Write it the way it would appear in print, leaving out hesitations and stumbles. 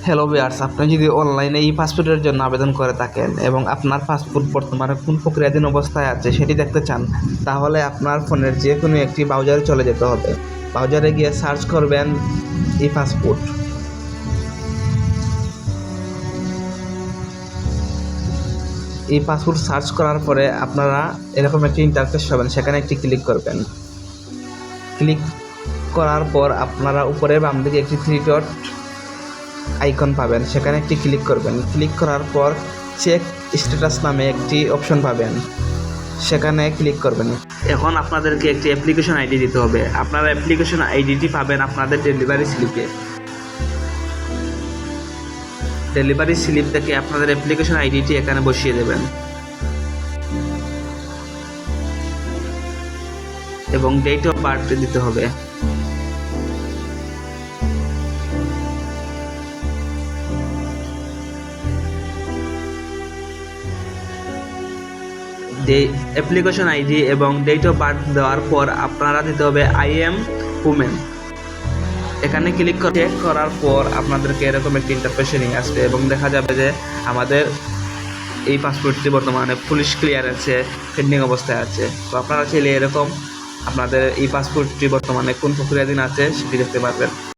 Hello viewers, আপনি যদি অনলাইনে ই পাসপোর্টের জন্য আবেদন করে থাকেন এবং আপনার পাসপোর্ট বর্তমানে কোন প্রক্রিয়াধীন অবস্থায় আছে সেটি দেখতে চান, তাহলে আপনার ফোনের যে কোনো একটি ব্রাউজারে চলে যেতে হবে। ব্রাউজারে গিয়ে সার্চ করবেন ই পাসপোর্ট। এই পাসপোর্ট সার্চ করার পরে আপনারা এরকম একটি ইন্টারফেস পাবেন, সেখানে একটি ক্লিক করবেন। ক্লিক করার পর আপনারা উপরে বাম দিকে একটি 3 ডট আইকন পাবেন, সেখানে একটি ক্লিক করবেন। ক্লিক করার পর চেক স্ট্যাটাস নামে একটি অপশন পাবেন, সেখানে ক্লিক করবেন। এখন আপনাদেরকে একটি অ্যাপ্লিকেশন আইডি দিতে হবে। আপনারা অ্যাপ্লিকেশন আইডিটি পাবেন আপনাদের ডেলিভারি স্লিপে। ডেলিভারি স্লিপ থেকে আপনাদের অ্যাপ্লিকেশন আইডিটি এখানে বসিয়ে দেবেন এবং ডেট অফ বার্থ দিতে হবে। অ্যাপ্লিকেশন আইডি এবং ডেট অফ বার্থ দেওয়ার পর আপনারা দিতে হবে আই এম ওমেন। এখানে ক্লিক করে চেক করার পর আপনাদেরকে এরকম একটি ইন্টারফেসে নিয়ে আসবে এবং দেখা যাবে যে আমাদের এই পাসপোর্টটি বর্তমানে পুলিশ ক্লিয়ারেন্সে পেন্ডিং অবস্থায় আছে। তো আপনারা চাইলে এরকম আপনাদের এই পাসপোর্টটি বর্তমানে কোন প্রক্রিয়াধীন আছে সেটি দেখতে পারবেন।